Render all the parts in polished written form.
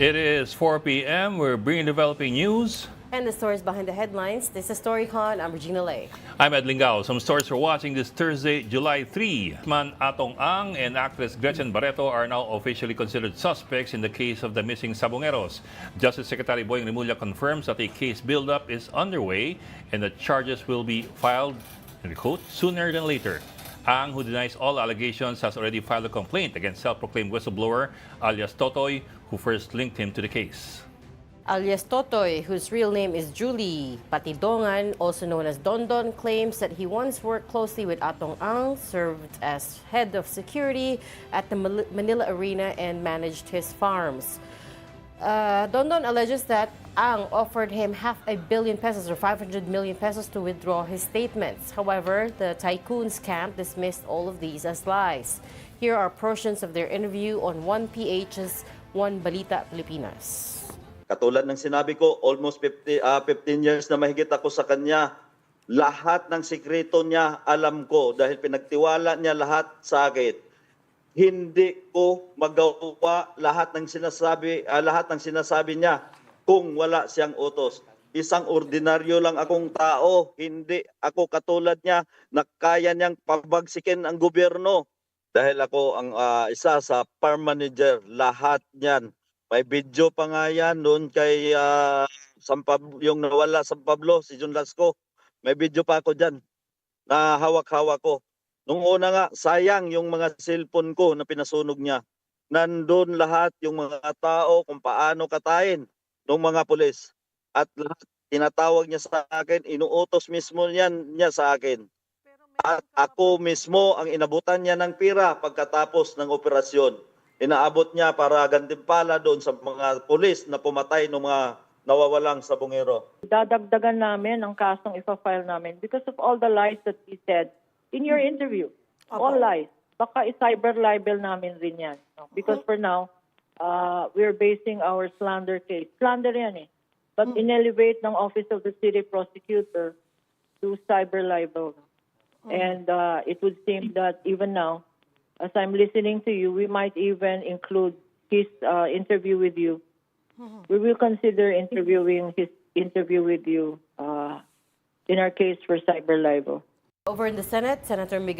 It is 4 p.m. We're bringing developing news. And the stories behind the headlines. This is Storycon. I'm Regina Lay. I'm Ed Lingao. Some stories for watching this Thursday, July 3. Man Atong Ang and actress Gretchen Barreto are now officially considered suspects in the case of the missing Sabungeros. Justice Secretary Boying Rimulya confirms that a case build-up is underway and that charges will be filed, in quote, sooner than later. Ang, who denies all allegations, has already filed a complaint against self-proclaimed whistleblower alias Totoy, who first linked him to the case. Alias Totoy, whose real name is Julie Patidongan, also known as Dondon, claims that he once worked closely with Atong Ang, served as head of security at the Manila Arena, and managed his farms. Dondon alleges that Ang offered him $500 million or 500 million pesos to withdraw his statements. However, the tycoon's camp dismissed all of these as lies. Here are portions of their interview on 1PH's One Balita Filipinas. Katulad ng sinabi ko, almost 15 years na mahigit ako sa kanya. Lahat ng sikreto niya alam ko dahil pinagtiwala niya lahat sa akin. Hindi ko magawa lahat ng sinasabi niya kung wala siyang utos. Isang ordinaryo lang akong tao, hindi ako katulad niya na kaya niyang pabagsikin ang gobyerno. Dahil ako ang isa sa farm manager, lahat niyan. May video pa nga yan noon kay yung nawala sa Pablo, si John Lasco. May video pa ako dyan na hawak-hawak ko. Nung una nga, sayang yung mga cellphone ko na pinasunog niya. Nandun lahat yung mga tao kung paano katayin ng mga pulis. At lahat tinatawag niya sa akin, inuutos mismo niya sa akin. At ako mismo ang inabutan niya ng pira pagkatapos ng operasyon. Inaabot niya para gantimpala doon sa mga pulis na pumatay ng mga nawawalang sabungero. Dadagdagan namin ang kasong ipa-file namin because of all the lies that he said in your interview. All lies. Baka i-cyber libel namin rin yan. Because for now, we're basing our slander case. Slander yan eh. But in-elevate ng Office of the City Prosecutor to cyber libel. And it would seem that even now, as I'm listening to you, we might even include his interview with you. We will consider interviewing his interview with you in our case for cyber libel. Over in the Senate, Senator Mig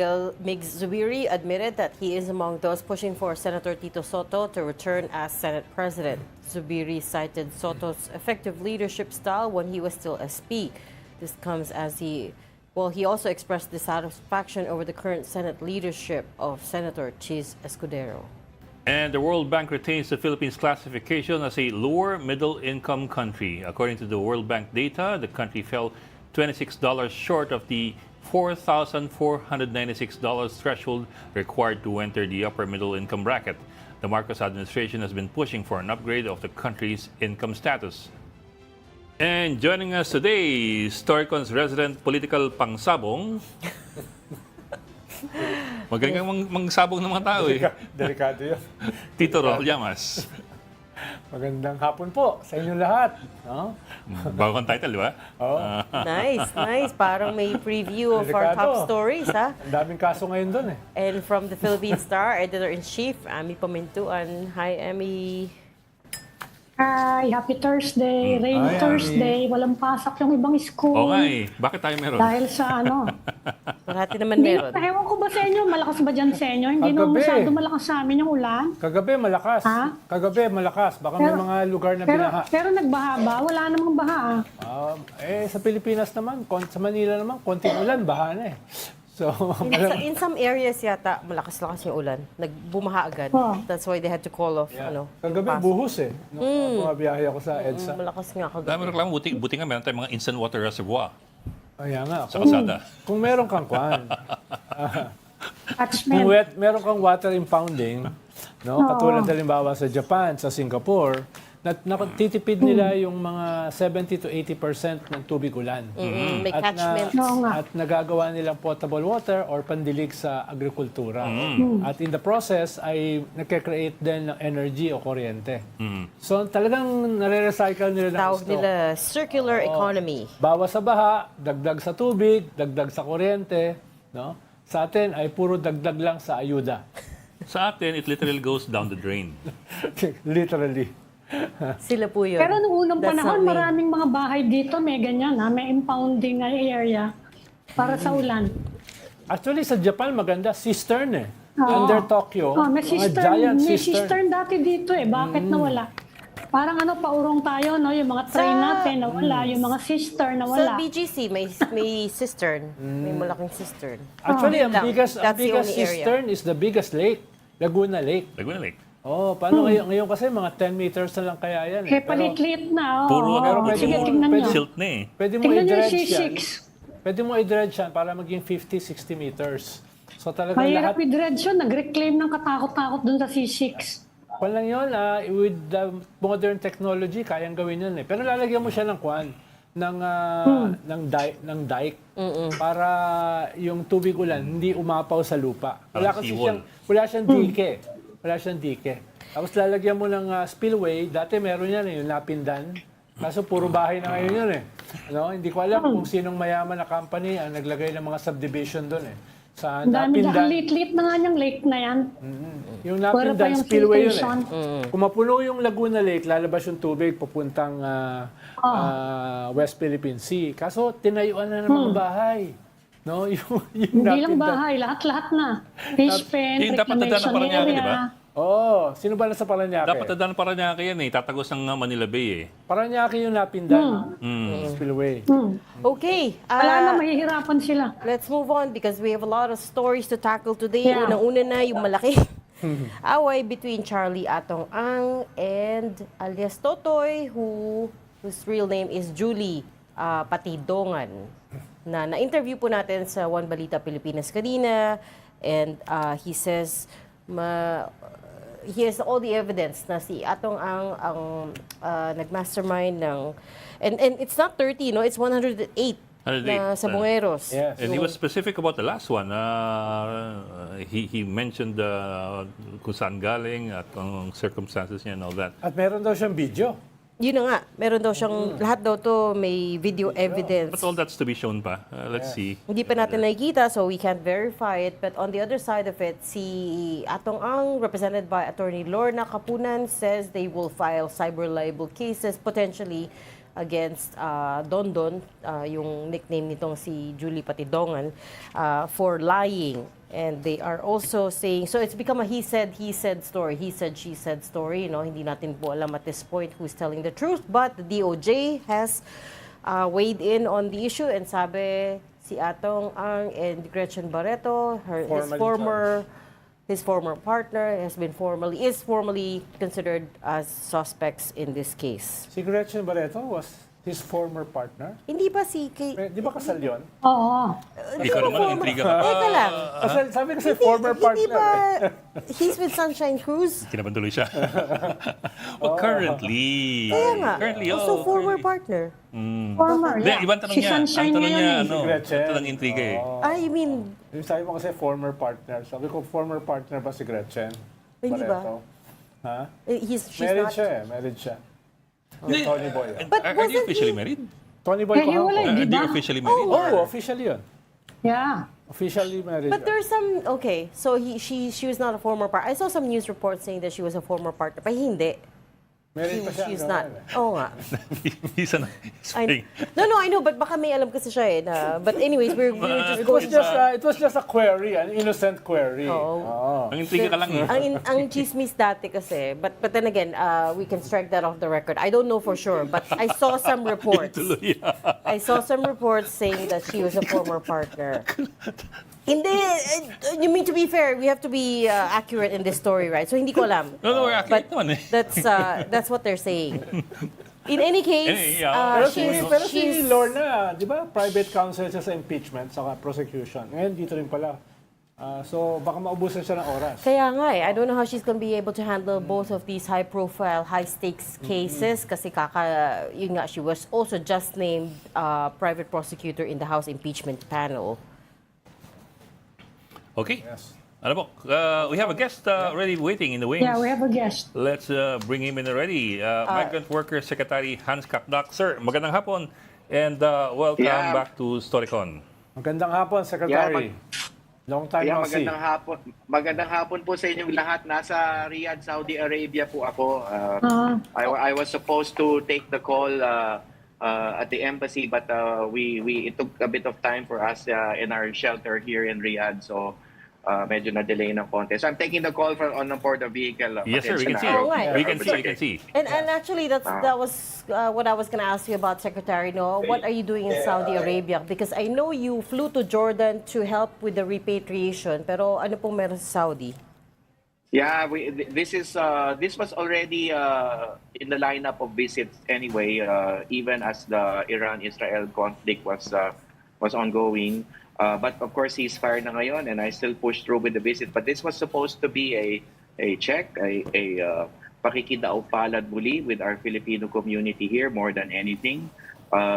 Zubiri admitted that he is among those pushing for Senator Tito Soto to return as Senate President. Zubiri cited Soto's effective leadership style when he was still SP. This comes as he also expressed dissatisfaction over the current Senate leadership of Senator Chis Escudero. And the World Bank retains the Philippines' classification as a lower middle-income country. According to the World Bank data, the country fell $26 short of the $4,496 threshold required to enter the upper middle-income bracket. The Marcos administration has been pushing for an upgrade of the country's income status. And joining us today, Storycon's resident political pangsabong. Magaling kang mangsabong ng mga tao eh. Delikado yun. Tito Rol Llamas. Magandang hapon po sa inyong lahat. No? Bagong title, di ba? Oh. Nice. Parang may preview of our top stories, ha? Ang daming kaso ngayon doon eh. And from the Philippine Star, Editor-in-Chief, Ami Pamintuan. Hi, Ami. Hi, happy Thursday, rainy Thursday, walang pasok yung ibang school. Okay, bakit tayo meron? Dahil sa ano? Parati naman meron. Ewan ko ba sa inyo, malakas ba dyan sa inyo? Hindi naman masyado malakas sa amin yung ulan. Kagabi malakas. Ha? Kagabi malakas. Baka may mga lugar na binaha. Pero nagbaha ba? Wala namang baha. Sa Pilipinas naman, sa Manila naman, konting ulan, baha na eh. So, In some areas yata, malakas-lakas yung ulan. Nagbumaha agad. That's why they had to call off. kagabi buhos eh. Nung bumabiyahe ako sa EDSA. Malakas nga kagabi. Dami reklamo, buti nga meron tayong mga instant water reservoir Kaya nga. sa kalsada. Kung meron kang kwan, Attachment. meron kang water impounding, no? Katulad halimbawa sa Japan, sa Singapore, natitipid nila yung mga 70 to 80% ng tubig ulan. May catchment. At nagagawa nilang potable water or pandilig sa agrikultura. At in the process ay nagke-create din ng energy o kuryente. So talagang nare-recycle nila ng Tawag gusto. nila circular economy. Bawas sa baha, dagdag sa tubig, dagdag sa kuryente, no? Sa atin ay puro dagdag lang sa ayuda. Sa atin, it literally goes down the drain. Literally. Sila po yun. Pero nung unang That's panahon, not me. maraming mga bahay dito, may ganyan ha, may impounding na area para sa ulan. Actually, sa Japan, maganda. Cistern eh. Oo. Under Tokyo, May mga giant may cistern. cistern dati dito eh. Bakit nawala? Parang paurong tayo, no? Yung mga train natin nawala, yung mga cistern Sa nawala. BGC, may cistern. May malaking cistern. Actually, ang Lang. biggest, That's the only area. cistern is the biggest lake. Laguna Lake. Laguna Lake. Oh, paano ngayon kasi mga 10 meters na lang kaya yan. Eh, palit-lit na. Puro Sige, tingnan nyo. silt na eh. Pwede mo Tingnan nyo yung i-dredge yan. C6. Pwede mo i-dredge yan para maging 50-60 meters. So talagang Mahirap lahat, i-dredge yun. Nag-reclaim ng katakot-takot dun sa C6. kwan lang yun, with the modern technology, kayang gawin yun eh. Pero lalagyan mo siya ng kwan, ng dike, para yung tubig ulan hindi umapaw sa lupa. Parang seawall. Wala siyang dike. Wala siyang dike. Tapos lalagyan mo ng spillway, dati meron yan yung napindan. Kaso puro bahay na ngayon yun eh. Hindi ko alam kung sinong mayaman na company ang naglagay ng mga subdivision doon eh. Sa Ang dami napindan. ang lit-lit na nga niyang lake na yan. Yung Pwede pa napindan yung spillway yun filtration. eh. Kung mapuno yung Laguna Lake, lalabas yung tubig papuntang West Philippine Sea. Kaso tinayuan na ng mga bahay. No, yung Hindi lang napindan. bahay, lahat-lahat na. Fish pen, Yung dapat nadaan reclamation ng Paranaque, di ba? area. Oh, sino ba nasa Paranaque? Dapat nadaan Paranaque yan eh. Tatagos ng Manila Bay eh. Paranaque yung napindan. Spillway. Okay. Wala na, mahihirapan sila. Let's move on because we have a lot of stories to tackle today. Yeah. Unang-una na yung malaki away between Charlie Atong Ang and alias Totoy, whose real name is Julie Patidongan. Na-interview po natin sa One Balita Pilipinas kanina, and he says he has all the evidence na si Atong ang nagmastermind ng and it's not 30, no, it's 108 na 108, Sabungeros. Yes. And he was specific about the last one. He mentioned kung saan galing at ang circumstances niya and all that. At meron daw siyang video. Yun na nga, meron daw siyang lahat daw to may video evidence. But all that's to be shown pa. Let's see. Hindi pa natin nakikita, so we can't verify it. But on the other side of it, si Atong Ang, represented by Attorney Lorna Kapunan, says they will file cyber libel cases potentially against Dondon, yung nickname nitong si Julie Patidongan, for lying. And they are also saying, so it's become a he said story, he said, she said story. Hindi natin po alam at this point who's telling the truth. But the DOJ has weighed in on the issue and sabi si Atong Ang and Gretchen Barreto, his former partner, is formally considered as suspects in this case. Si Gretchen Barreto was his former partner. Hindi ba si Di ba kasal yun? Oo. Ikaw naman, intriga ka pa. Teka lang. Sabi kasi former partner. Hindi ba he's with Sunshine Cruz? Hindi naman tuloy siya. Well, currently. Kaya nga. Currently, Also former partner. Former, Hindi, yeah. ibang tanong Si niya. Sunshine Ang tanong ngayon niya, eh. ano, Gretchen. ito lang intriga eh. You mean, Yung sabi mo kasi former partner. Sabi ko, former partner ba si Gretchen? Hindi ba? Barreto? Ha? she's Married not... siya eh. Married siya. Yung Tony Boy. But Are you wasn't officially he- married? Tony Boy ko Hiwalay, hapon. di Are you ba? officially married? Oh, officially yun. Yeah. Officially married. But there's some, okay, so she was not a former partner. I saw some news reports saying that she was a former partner, but hindi. Married pa siya. She's hanggang not. ngayon eh. Oo nga. He's an spring. No, I know, but baka may alam kasi siya eh. But anyways, we were just It was going just a query, an innocent query. Oo. Ang intriga ka lang eh. ang chismis dati kasi, but then again, we can strike that off the record. I don't know for sure, but I saw some reports. Tuloy. I saw some reports saying that she was a former partner. Hindi, you mean to be fair, we have to be accurate in this story, right? So hindi ko alam. No, we're accurate But naman eh. that's what they're saying. In any case, Pero si she's Lorna, di ba, private counsel siya sa impeachment, saka prosecution. Ngayon, dito rin pala. So, baka maubusan siya ng oras. kaya nga eh, I don't know how she's gonna be able to handle both of these high-profile, high-stakes cases kasi yun nga, she was also just named private prosecutor in the House impeachment panel. Okay. Yes. Ano po? We have a guest already waiting in the wings. Yeah, we have a guest. Let's bring him in already. Migrant Worker Secretary Hans Kapdak. Sir, magandang hapon and welcome back to Storycon. Magandang hapon, Secretary. Long time Yeah, no see. magandang hapon. Magandang hapon po sa inyong lahat. Nasa Riyadh, Saudi Arabia po ako. I was supposed to take the call at the embassy, but it took a bit of time for us in our shelter here in Riyadh. So medyo na-delay ng konti. So I'm taking the call on the vehicle. Yes, sir. We can see. Oh, right. We can see. We can see. And actually, that was what I was going to ask you about, Secretary. No, what are you doing in Saudi Arabia? Because I know you flew to Jordan to help with the repatriation. Pero ano pong meron sa Saudi? Yeah, this was already in the lineup of visits anyway. Even as the Iran-Israel conflict was ongoing. But of course, ceasefire na ngayon, and I still push through with the visit. But this was supposed to be a check, a pakikidaupalad muli with our Filipino community here more than anything.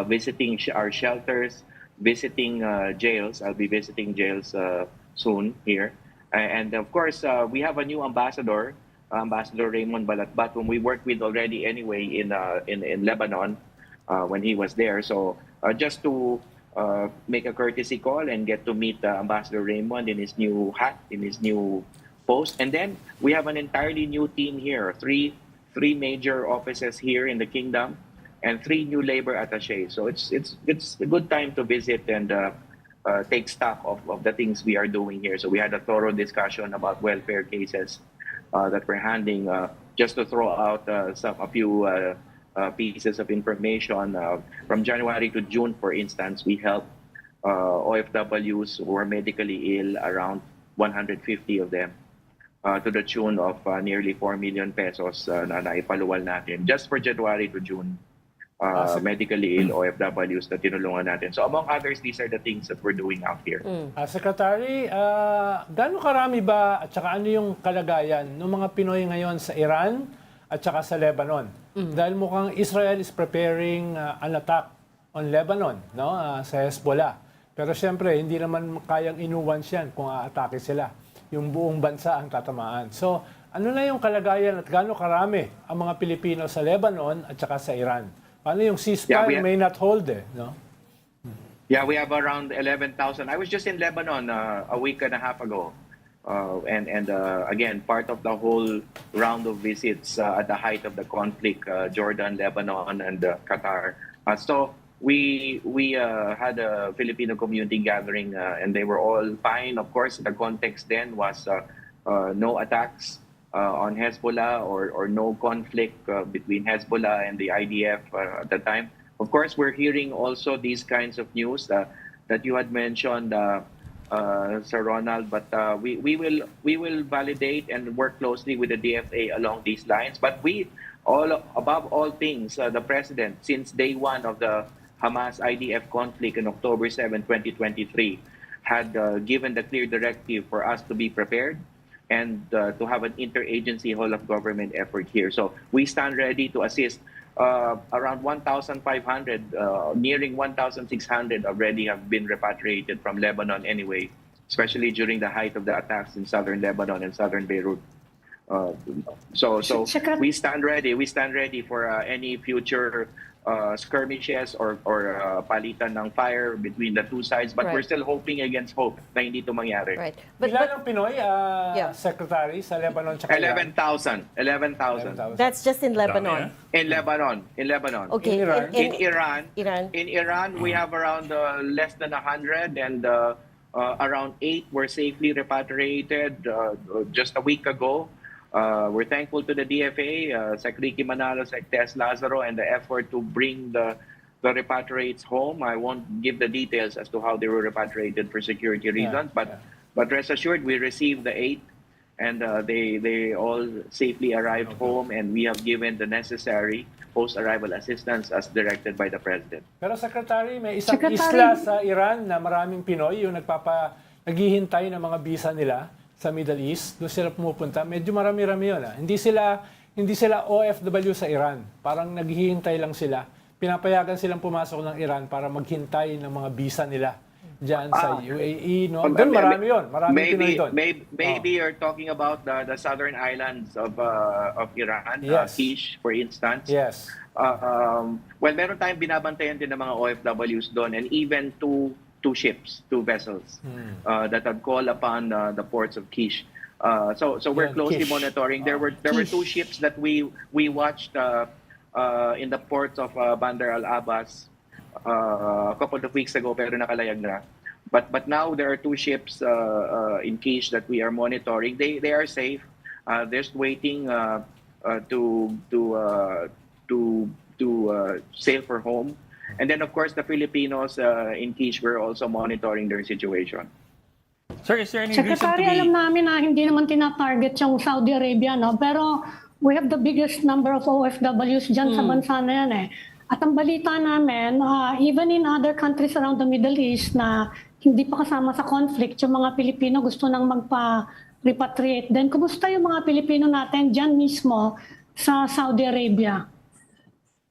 Visiting our shelters, visiting jails. I'll be visiting jails soon here. And of course, we have a new ambassador, Ambassador Raymond Balatbat, whom we worked with already anyway in Lebanon when he was there. So just to make a courtesy call and get to meet Ambassador Raymond in his new hat, in his new post. And then we have an entirely new team here, three major offices here in the kingdom and 3 new labor attaches. So it's a good time to visit and take stock of the things we are doing here. So we had a thorough discussion about welfare cases that we're handling. Just to throw out a few pieces of information. From January to June, for instance, we helped OFWs who were medically ill, around 150 of them, to the tune of nearly 4 million pesos na naipaluwal natin. Just for January to June, medically ill OFWs na tinulungan natin. So among others, these are the things that we're doing out here. Secretary, gaano karami ba at saka ano yung kalagayan ng mga Pinoy ngayon sa Iran at saka sa Lebanon? Dahil mukhang Israel is preparing an attack on Lebanon, no? Sa Hezbollah. Pero siyempre, hindi naman kayang inuwans yan kung aatake sila. Yung buong bansa ang tatamaan. So, ano na yung kalagayan at gaano karami ang mga Pilipino sa Lebanon at saka sa Iran? Paano yung ceasefire may not hold no? Yeah, we have around 11,000. I was just in Lebanon a week and a half ago. And again, part of the whole round of visits at the height of the conflict, Jordan, Lebanon, and Qatar. So we had a Filipino community gathering, and they were all fine. Of course, the context then was no attacks on Hezbollah or no conflict between Hezbollah and the IDF at the time. Of course, we're hearing also these kinds of news that you had mentioned, Sir Ronald, but we will validate and work closely with the DFA along these lines. But above all things, the President, since day one of the Hamas-IDF conflict in October 7, 2023, had given the clear directive for us to be prepared and to have an interagency whole of government effort here. So we stand ready to assist. Around 1,500, nearing 1,600 already have been repatriated from Lebanon anyway, especially during the height of the attacks in southern Lebanon and southern Beirut. So we stand ready. We stand ready for any future skirmishes or palitan ng fire between the two sides. But we're still hoping against hope na hindi ito mangyari. Right. Ilan ang Pinoy, Secretary, sa Lebanon tsaka 11,000. 11,000. That's just in Lebanon. In Lebanon. Okay. In Iran? In Iran, we have around less than 100, and around 8 were safely repatriated just a week ago. We're thankful to the DFA, Sec Ricky Manalo, Sec Tess Lazaro, and the effort to bring the repatriates home. I won't give the details as to how they were repatriated for security reasons, but rest assured, we received the 8, and they all safely arrived home, and we have given the necessary post-arrival assistance as directed by the President. Pero Secretary, may isang isla sa Iran na maraming Pinoy yung naghihintay ng mga visa nila sa Middle East. Doon sila pumupunta. Medyo marami-rami yun. Hindi sila OFW sa Iran. Parang naghihintay lang sila. Pinapayagan silang pumasok ng Iran para maghintay ng mga visa nila dyan sa UAE. No? Doon marami yun. Marami Pinoy doon. Maybe you're talking about the southern islands of Iran, Kish, for instance. Yes. Well, meron tayong binabantayan din ng mga OFWs doon, and even to two vessels that had called upon the ports of Kish. So we're Yun, closely Kish. monitoring. There were two ships that we watched in the ports of Bandar Al Abbas a couple of weeks ago, pero nakalayag na. But now there are two ships in Kish that we are monitoring. They are safe. They're just waiting to sail for home. And then of course the Filipinos in Kish, we're also monitoring their situation. Sir, is there any reason to Secretary, be... alam namin na hindi naman tina-target yung Saudi Arabia, no? Pero we have the biggest number of OFWs dyan sa bansa na yan eh. At ang balita namin, even in other countries around the Middle East na hindi pa kasama sa conflict, yung mga Pilipino gusto nang magpa-repatriate. Then, kumusta yung mga Pilipino natin dyan mismo sa Saudi Arabia?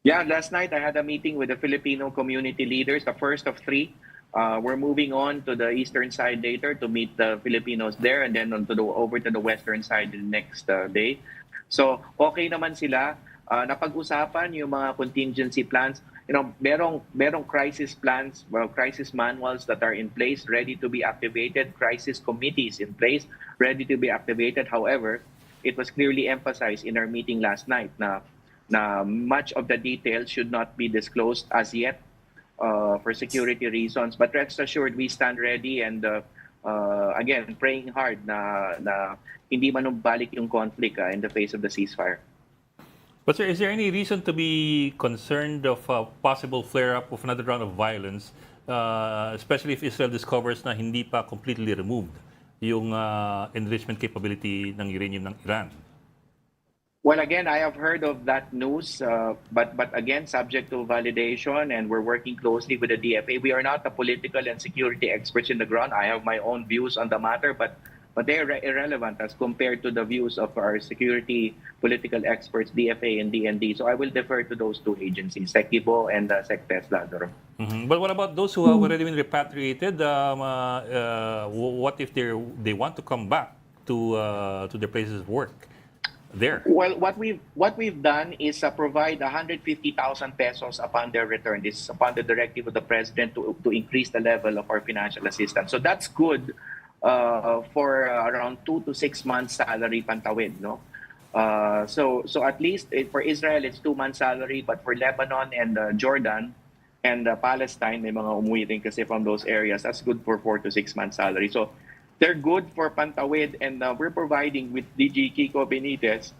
Yeah, last night I had a meeting with the Filipino community leaders, the first of three. We're moving on to the eastern side later to meet the Filipinos there, and then over to the western side the next day. So okay naman sila. Napag-usapan yung mga contingency plans. You know, merong crisis plans, crisis manuals that are in place, ready to be activated, crisis committees in place, ready to be activated. However, it was clearly emphasized in our meeting last night na much of the details should not be disclosed as yet for security reasons. But rest assured, we stand ready and again, praying hard na hindi manumbalik yung conflict in the face of the ceasefire. But sir, is there any reason to be concerned of a possible flare-up of another round of violence, especially if Israel discovers na hindi pa completely removed yung enrichment capability ng uranium ng Iran? Well, again, I have heard of that news, but again, subject to validation, and we're working closely with the DFA. We are not the political and security experts in the ground. I have my own views on the matter, but they're irrelevant as compared to the views of our security political experts, DFA and DND. So I will defer to those two agencies, SecIbo and SecTes, Lazaro. But what about those who have already been repatriated? What if they want to come back to their places of work there? Well, what we've done is provide 150,000 pesos upon their return. This is upon the directive of the president to increase the level of our financial assistance. So that's good for around 2 to 6 months salary pantawid, no? So at least for Israel it's 2 months salary, but for Lebanon and Jordan and Palestine, may mga umuwi din kasi from those areas, that's good for 4 to 6 months salary. So they're good for pantawid, and we're providing with DG Kiko Benitez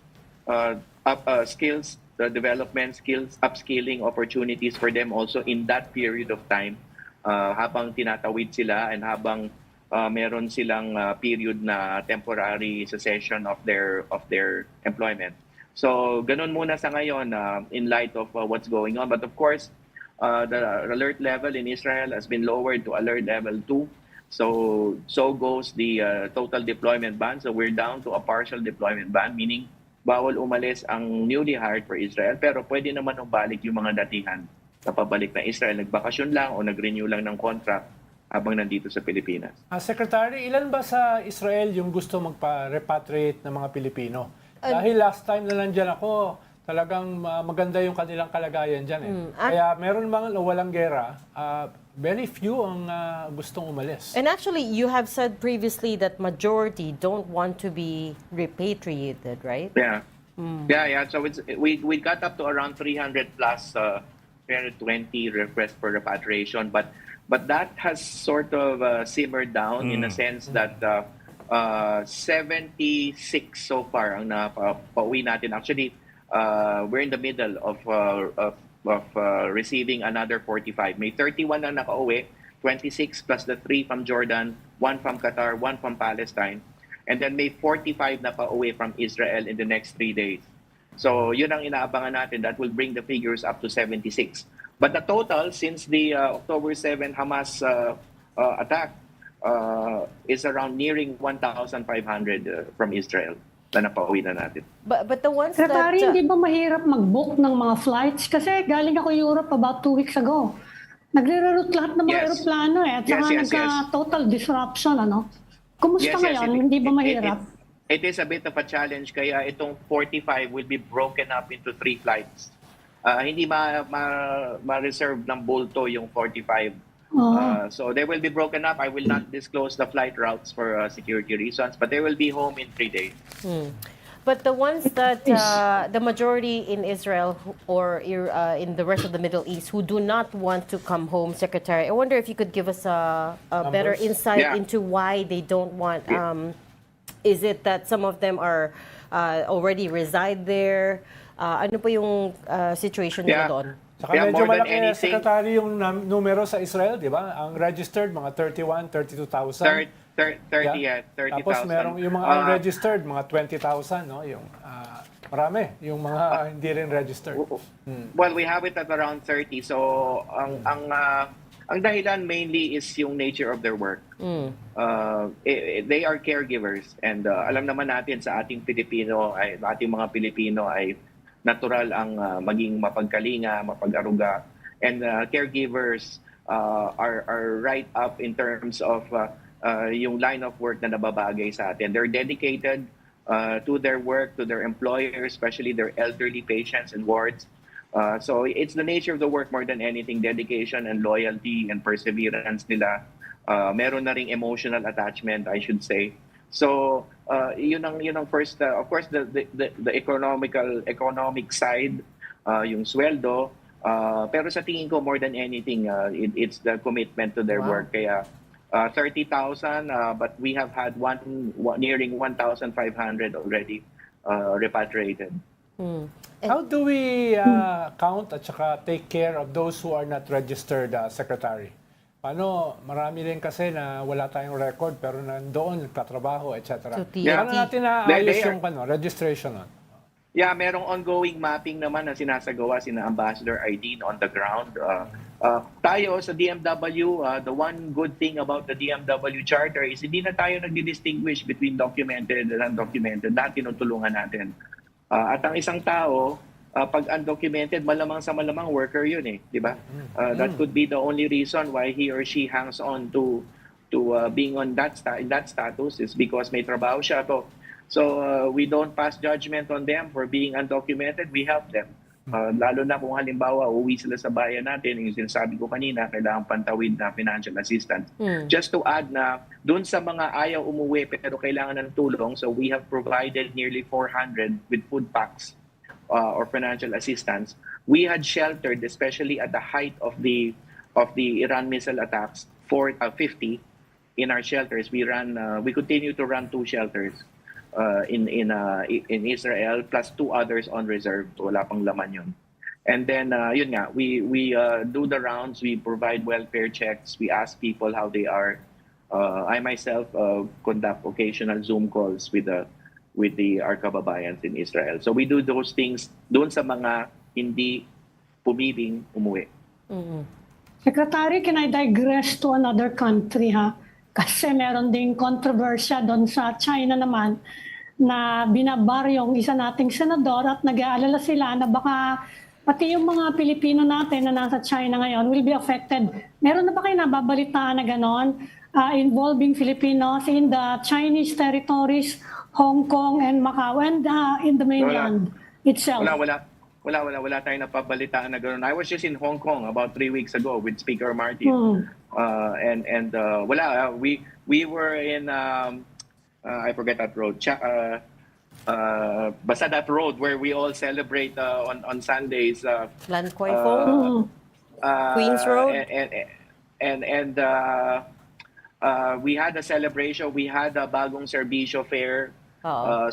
skills development, skills upskilling opportunities for them also in that period of time habang tinatawid sila and habang meron silang period na temporary cessation of their employment. So ganun muna sa ngayon in light of what's going on. But of course, the alert level in Israel has been lowered to alert level 2. So goes the total deployment ban. So we're down to a partial deployment ban, meaning bawal umalis ang newly hired for Israel, pero pwede naman umalik yung mga datihan na pabalik na Israel. Nagbakasyon lang o nag-renew lang ng contract habang nandito sa Pilipinas. Secretary, ilan ba sa Israel yung gusto magpa-repatriate ng mga Pilipino? Dahil last time na nandyan ako, talagang maganda yung kanilang kalagayan dyan eh. Kaya meron mga walang gera, very few ang gustong umalis. And actually, you have said previously that majority don't want to be repatriated, right? Yeah. Yeah. So we got up to around 300 plus 320 requests for repatriation, but that has sort of simmered down in a sense that 76 so far ang napauwi natin. Actually, we're in the middle of receiving another 45. May 31 na nakauwi, 26 plus the 3 from Jordan, 1 from Qatar, 1 from Palestine, and then may 45 na pauwi from Israel in the next 3 days. So yun ang inaabangan natin. That will bring the figures up to 76. But the total since the October 7 Hamas attack is around nearing 1,500 from Israel na napauwi na natin. But the ones Secretary, that... hindi ba mahirap mag-book ng mga flights? Kasi galing ako Europe about 2 weeks ago. Nagre-reroute lahat ng mga Yes. aeroplano eh. At saka nagka-total disruption, ano? Kumusta ngayon? Hindi ba mahirap? It is a bit of a challenge, kaya itong 45 will be broken up into 3 flights. Hindi ma-reserve ng bulto yung 45 So they will be broken up. I will not disclose the flight routes for security reasons, but they will be home in 3 days. But the ones that the majority in Israel or in the rest of the Middle East who do not want to come home, Secretary, I wonder if you could give us a better insight Yeah. into why they don't want. Is it that some of them are already reside there? Ano po yung situation nila doon? Saka Yeah, medyo more than malaki, anything- Secretary, yung numero sa Israel, di ba? Ang registered, mga 31, 32,000. 30,000. Tapos merong yung mga unregistered, mga 20,000, no? Yung marami, yung mga hindi rin registered. Well, we have it at around 30. So ang dahilan mainly is yung nature of their work. They are caregivers, and alam naman natin sa ating mga Pilipino ay natural ang maging mapagkalinga, mapag-aruga, and caregivers are right up in terms of yung line of work na nababagay sa atin. They're dedicated to their work, to their employers, especially their elderly patients and wards. So it's the nature of the work more than anything, dedication and loyalty and perseverance nila. Meron na ring emotional attachment, I should say. So yun ang first, of course, the economic side, yung sweldo, pero sa tingin ko more than anything, it's the commitment to their work. Kaya 30,000, but we have had nearing 1,500 already repatriated. How do we count at saka take care of those who are not registered, Secretary? Paano, marami rin kasi na wala tayong record pero nandoon, nagtatrabaho, etc. So, Paano natin naayos yung registration nun? Yeah, merong ongoing mapping naman na sinasagawa sina Ambassador Aideen on the ground. Tayo sa DMW, the one good thing about the DMW Charter is hindi na tayo nagdi-distinguish between documented and undocumented. Lahat tinutulungan natin. At ang isang tao, pag undocumented, malamang sa malamang worker yun di ba? That could be the only reason why he or she hangs on to being on in that status is because may trabaho siya to. So we don't pass judgment on them for being undocumented. We help them. Lalo na kung halimbawa uuwi sila sa bayan natin, yung sinasabi ko kanina, kailangan pantawid na financial assistance. Just to add na doon sa mga ayaw umuwi pero kailangan ng tulong, so we have provided nearly 400 with food packs or financial assistance. We had sheltered, especially at the height of the Iran missile attacks, 50 in our shelters. We continue to run 2 shelters in Israel, plus 2 others on reserve. Wala pang laman yun. And then yun nga, we do the rounds. We provide welfare checks. We ask people how they are. I myself conduct occasional Zoom calls with our kababayans in Israel. So we do those things doon sa mga hindi pumibing umuwi. Secretary, can I digress to another country, ha? Kasi meron ding kontrobersya doon sa China naman na binabar yung isa nating senador at nag-aalala sila na baka pati yung mga Pilipino natin na nasa China ngayon will be affected. Meron na ba kayo nababalitaan na gano'n involving Filipinos in the Chinese territories, Hong Kong and Macau and in the mainland itself? Wala tayong napabalitaan na gano'n. I was just in Hong Kong about 3 weeks ago with Speaker Martin. We were in I forget that road. Basta that road where we all celebrate on Sundays. Lan Kwai Fong? Queens Road? And we had a celebration. We had a bagong serbisyo fair.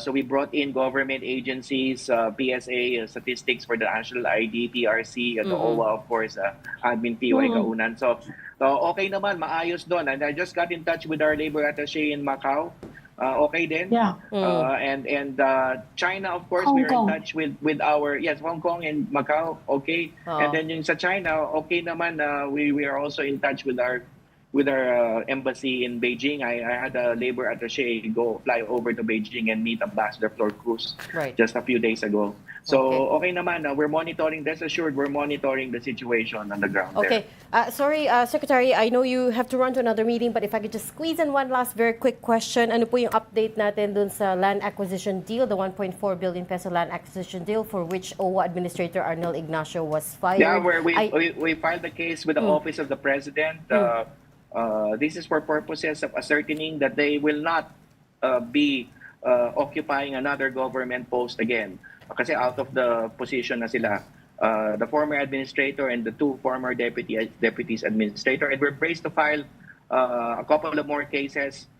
So we brought in government agencies, PSA, statistics for the national ID, PRC, and the OWA, of course, admin PY Kaunan. So okay naman, maayos doon. And I just got in touch with our labor attaché in Macau. Okay din. Yeah. And China, of course, Hong we're Kong. in touch with our, Hong Kong and Macau, okay. And then yung sa China, okay naman, we are also in touch with our embassy in Beijing. I had a labor attaché fly over to Beijing and meet Ambassador Flor Cruz just a few days ago. So okay naman, we're monitoring, rest assured, we're monitoring the situation on the ground Okay. Sorry, Secretary, I know you have to run to another meeting, but if I could just squeeze in one last very quick question. Ano po yung update natin dun sa land acquisition deal, the 1.4 billion peso land acquisition deal for which OWA Administrator Arnel Ignacio was fired? Yeah, where we filed the case with the Office of the President. This is for purposes of ascertaining that they will not be occupying another government post again. Kasi out of the position na sila, the former administrator and the two former deputies administrator. And we're braced to file a couple of more cases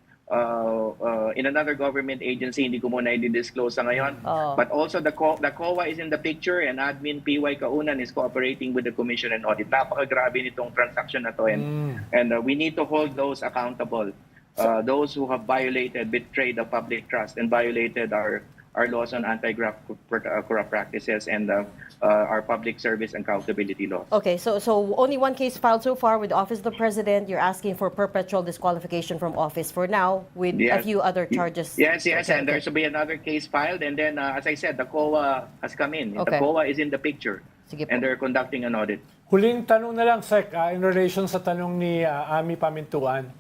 in another government agency. Hindi ko muna i-disclose sa ngayon. But also the COA is in the picture, and Admin PY Kaunan is cooperating with the Commission and Audit. Napakagrabe nitong transaction na to, and we need to hold those accountable. Those who have violated, betrayed the public trust and violated our laws on anti-corrupt practices and our public service accountability laws. Okay, so only one case filed so far with the Office of the President. You're asking for perpetual disqualification from office for now with a few other charges. Yes, and there should be another case filed. And then, as I said, the COA has come in. Okay. The COA is in the picture. Sige po. And they're conducting an audit. Huling tanong na lang, Sec, in relation sa tanong ni Ami Pamintuan.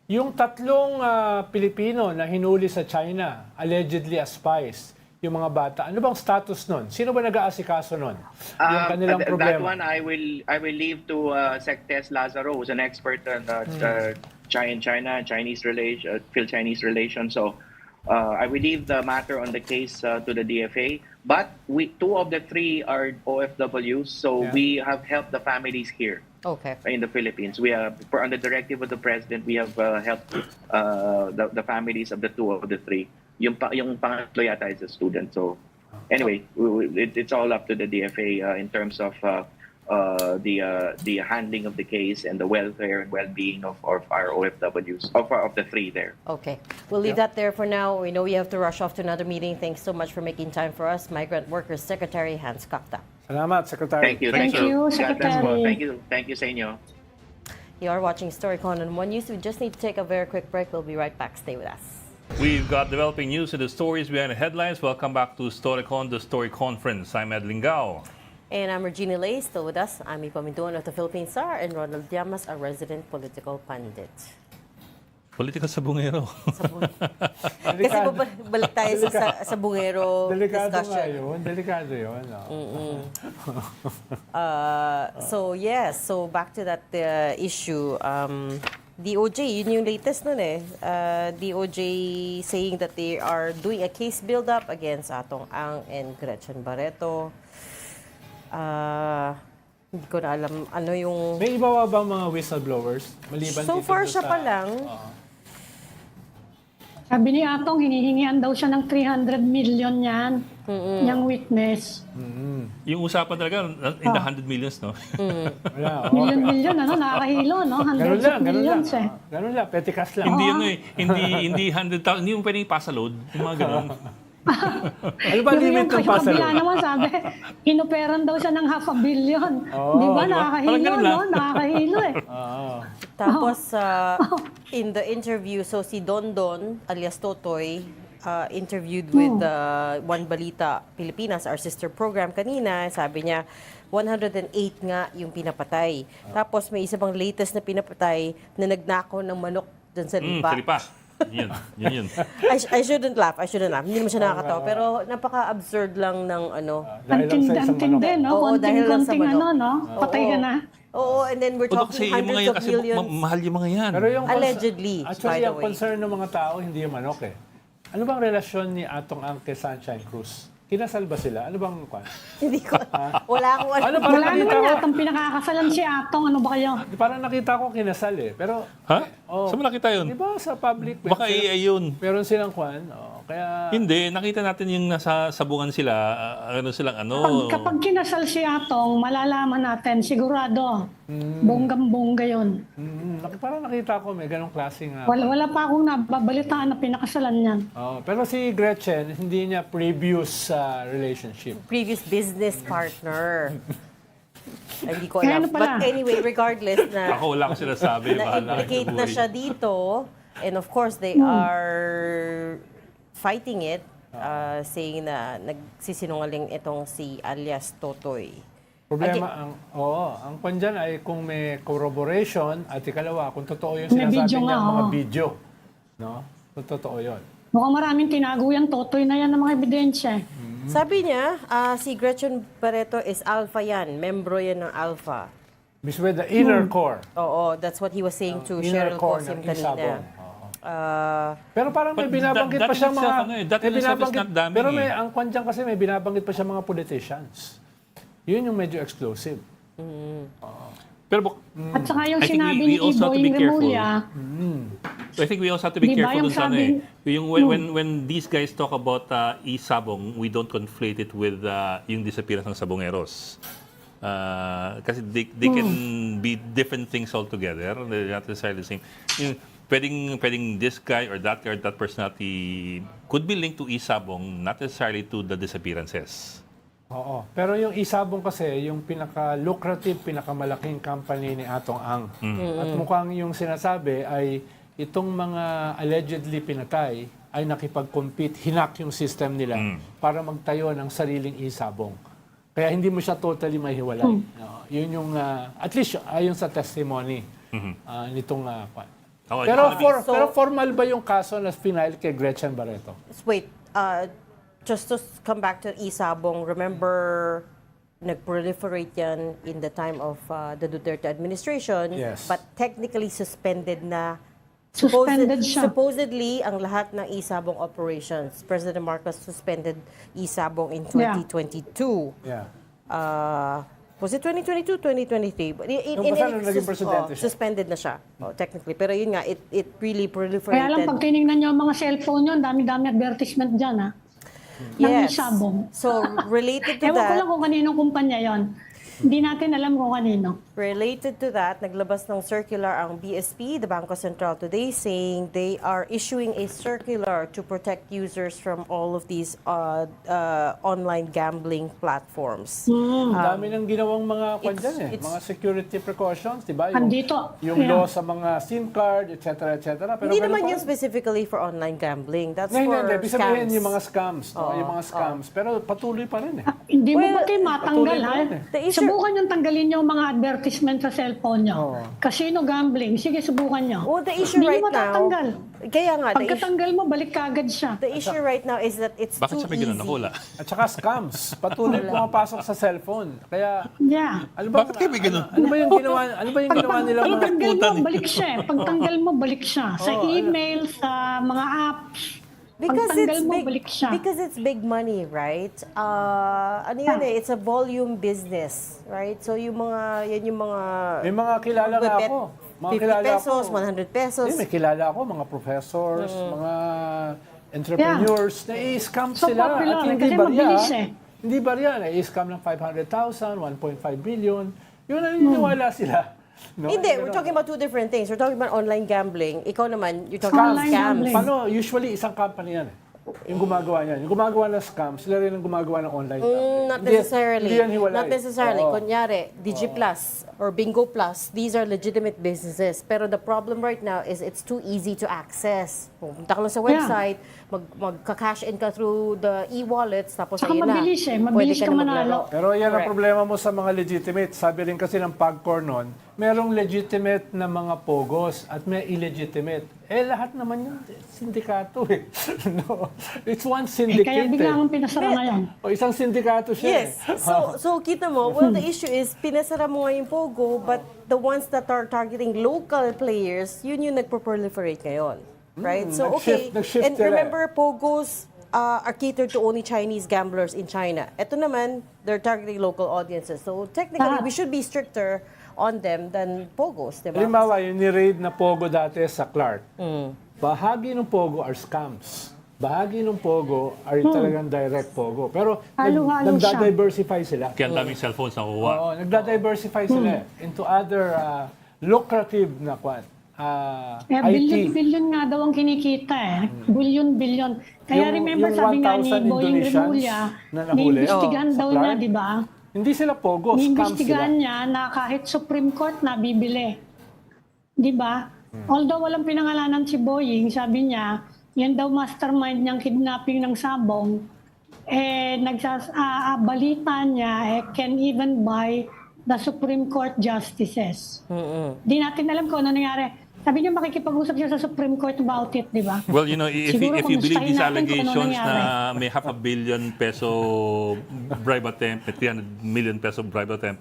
Yung tatlong Pilipino na hinuli sa China, allegedly as spies, yung mga bata, ano bang status nun? Sino ba nag-aasikaso nun? Yung kanilang problema. That one I will leave to Sec Tess Lazaro, who's an expert on China, Chinese relation, Phil-Chinese relations. So I will leave the matter on the case to the DFA. But two of the three are OFWs, so we have helped the families here. Okay. In the Philippines. We have, on the directive of the President, we have helped the families of the two of the three. Yung pangatlo yata is a student. So anyway, it's all up to the DFA in terms of the handling of the case and the welfare and well-being of our OFWs, of the three there. Okay. We'll leave that there for now. We know you have to rush off to another meeting. Thanks so much for making time for us. Migrant Workers Secretary Hans Kakta. Salamat, Secretary. Thank you. Thank you, God bless po. Secretary. Thank you sa inyo. You are watching Storycon on One News. We just need to take a very quick break. We'll be right back. Stay with us. We've got developing news and the stories behind the headlines. Welcome back to Storycon, the Story Conference. I'm Ed Lingao. And I'm Regina Lay, still with us. Ami Pamintuan of the Philippine Star and Ronald Llamas, a resident political pundit. Political sabungero. Kasi balik tayo sa Sabungero discussion. Delikado yun. So back to that issue. DOJ, yun yung latest nun eh. DOJ saying that they are doing a case build-up against Atong Ang and Gretchen Barreto. Hindi ko na alam ano yung... May iba ba mga whistleblowers? Maliban So dito far sa... siya pa lang. Sabi ni Atong, hinihingian daw siya ng 300 million yan, niyang witness. Yung usapan talaga in the 100 millions, no? Wala, Million, nakakahilo, no? Hundreds of millions eh. Ganun lang, petty cash lang. Hindi ano eh, hindi 100,000, hindi mo pwedeng ipasa load, yung mga ganun. Ano ba limit ng pasa Kabila load? naman sabi, inoperan daw siya ng 500 million. Di ba? Nakakahilo, Parang ganun lang. no? Nakakahilo eh. Tapos, in the interview, so si Dondon, alias Totoy, interviewed with One Balita Pilipinas, our sister program kanina. Sabi niya, 108 nga yung pinapatay. Tapos may isa pang latest na pinapatay na nagnakaw ng manok dun sa lipa. Salipa. Yun. I shouldn't laugh. Hindi naman siya nakakatawa. Pero napaka-absurd lang ng ano. Antindi, no? Oo, dahil lang sa Konting manok. ano, no? Patay ka na. Oo, and then we're Kasi talking yung mga hundreds yan, of kasi millions. mahal yung mga yan. Pero yung Allegedly, actually, by the yung way. concern ng mga tao, hindi yung manok eh. Ano bang relasyon ni Atong Ang kay Sunshine Cruz? Kinasal ba sila? Ano bang kwan? Hindi ko, wala akong Ano, alam. parang Wala nakita naman ko, yatang pinakakasalan si Atong. Ano ba kayo? parang nakita ko kinasal eh. Pero, Ha? Oh. Saan mo nakita yun? di ba sa public? Baka AI yun. Meron silang kwan. Kaya, Hindi, nakita natin yung nasa sabungan sila, Kapag kinasal si Atong, malalaman natin, sigurado, bonggang-bongga yun. parang nakita ko may ganong klaseng... Wala pa akong nababalitaan na pinakasalan niyan. Pero si Gretchen, hindi niya previous relationship. Previous business partner. Hindi ko Kaya alam. ano pala? But anyway, regardless na Ako wala ko sinasabi. na-implicate na siya dito, and of course, they are fighting it. saying na nagsisinungaling itong si alias Totoy. Problema, ang kwan dyan ay kung may corroboration at ikalawa, kung totoo yung May sinasabi video niya, nga, mga oo. video. No? Kung totoo yun. Mukhang maraming tinago yung Totoy na yan ng mga ebidensya. Sabi niya, si Gretchen Barreto is alpha yan. Membro yan ng alpha. Mismo the inner core. Oo, that's what he was saying to Inner Cheryl core Cosim ng isabong. kanina. Pero parang may But binabanggit that pa siyang in itself, mga... ano eh, that in itself is not damning pero eh. ang kwan dyan kasi may binabanggit pa siyang mga politicians. Yun yung medyo exclusive. Pero At saka yung I think sinabi we ni also have to be Boying careful. Remulla, I think we also have to be Di ba careful yung dun sa ano sabi- eh. Yung when these guys talk about isabong, we don't conflate it with yung disappearance ng Sabungeros. Kasi they can be different things altogether. They're not necessarily the same. Yung, pwedeng this guy or that personality could be linked to isabong, not necessarily to the disappearances. Oo. Pero yung isabong kasi, yung pinaka-lucrative, pinakamalaking company ni Atong Ang. At mukhang yung sinasabi ay itong mga allegedly pinatay ay nakipag-compete, hinak yung system nila para magtayo ng sariling isabong. Kaya hindi mo siya totally mahiwalay. Yun yung, at least ayon sa testimony nitong Oh, pero formal ba yung kaso na final kay Gretchen Barreto? Wait, just to come back to isabong, remember nag-proliferate yan in the time of the Duterte administration, Yes. but technically suspended na. Suspended siya. Supposedly, ang lahat ng isabong operations, President Marcos suspended isabong in 2022. Yeah. Was it 2022, 2023? But Nung basta nung naging presidente siya. suspended na siya, technically. Pero yun nga, it really proliferated. kaya lang pag tinignan nyo ang mga cellphone yun, dami-dami advertisement dyan, ha? Ng Yes. isabong. So, related to Ewan ko lang that, kung kaninong kumpanya yon. Hindi natin alam kung kanino. related to that, naglabas ng circular ang BSP, the Bangko Sentral today, saying they are issuing a circular to protect users from all of these online gambling platforms. Ang dami ng ginawang mga kwan dyan eh. it's- Mga security precautions, di ba? Yung, Andito. yung Yeah. law sa mga SIM card, etc. etc. Pero Hindi ganun naman pa yun rin. specifically for online gambling. That's Hindi, for hindi. Ibig sabihin scams. yung mga scams. No? Yung mga scams. Pero patuloy pa rin eh. Hindi mo Well, ba kayo matanggal, patuloy ha? pa rin eh. The issue- Subukan yung tanggalin yung mga advertisement sa cellphone nyo. Oo. Casino gambling. Sige, subukan nyo. Well, the issue Hindi right nyo matatanggal. now, kaya nga, Pagkatanggal mo, balik kagad siya. the issue right now is that it's Bakit too siya may ganun? easy. Nakula. At saka scams. Patuloy pumapasok sa cellphone. Kaya, Yeah. ano ba, Bakit kayo may ganun? ano ba yung ginawa, nilang mga Pagtanggal putan mo, balik siya. Pagtanggal mo, balik siya. Sa email, sa mga apps. Pagtanggal mo, balik siya. Because it's big money, right? Ano yun eh, it's a volume business, right? So yung mga, yan yung mga... may mga kilala nga magbebet, ako. Mga 50 kilala pesos, ako. 100 pesos. Hindi, may kilala ako, mga professors, mga entrepreneurs, na-i-scam So sila. popular, At hindi kasi barya. mabilis eh. Hindi barya, na-i-scam ng 500,000, 1.5 billion. Yun ang naniniwala sila. No? Hindi, we're talking about two different things. We're talking about online gambling. Ikaw naman, you're talking about Online scams. gambling. Paano? Usually, isang company yan eh. Yung gumagawa niyan. Yung gumagawa ng scam, sila rin ang gumagawa ng online gambling. Not Hindi- necessarily. Hindi yan hiwalay. Not necessarily. Oo. Kunyari, DigiPlus or Bingo Plus, these are legitimate businesses. Pero the problem right now is it's too easy to access. Pumunta ka lang sa website, magka-cash in ka through the e-wallets, tapos Saka ayun na. mabilis eh. Pwede Mabilis ka ka na manalo. maglaro. Pero yan ang Correct. problema mo sa mga legitimate. Sabi rin kasi ng PAGCOR noon, merong legitimate na mga pogos at may illegitimate. Eh, lahat naman yun, sindikato eh. No? It's one Eh, syndicate kaya bigla eh. akong pinasara ngayon. O isang sindikato siya Yes. eh. So kita mo, well, the issue is, pinasara mo nga yung Pogo, but the ones that are targeting local players, yun yung nagpo-proliferate ngayon. Right? So, okay. nag-shift And sila. remember, Pogos are catered to only Chinese gamblers in China. Ito naman, they're targeting local audiences. So, technically, we should be stricter on them than Pogos, di ba? Halimbawa, yung ni-raid na pogo dati sa Clark, bahagi ng pogo are scams. Bahagi ng pogo are talagang direct pogo. Pero Halo-halo siya. nagda-diversify sila. Kaya ang daming cellphones na kuha. Oo, nagda-diversify sila into other lucrative na Eh, IT. billion nga daw ang kinikita eh. Billion. Kaya Yung- remember, yung sabi nga ni 1,000 Boying Indonesians Remulla, na nahuli. niimbestigahan Sa daw Clark. niya, di ba? Hindi sila pogo, scams sila. Niimbestigahan niya na kahit Supreme Court na bibili. Di ba? Although walang pinangalanan si Boying, sabi niya, yan daw mastermind niyang kidnapping ng Sabong, balita niya, can even buy the Supreme Court justices. Di natin alam kung ano nangyari. Sabi niya makikipag-usap siya sa Supreme Court about it, di ba? Well, you know, if Siguro you believe kumustahin these natin kung ano allegations nangyari. na may ₱500 million bribe attempt, may ₱300 million bribe attempt,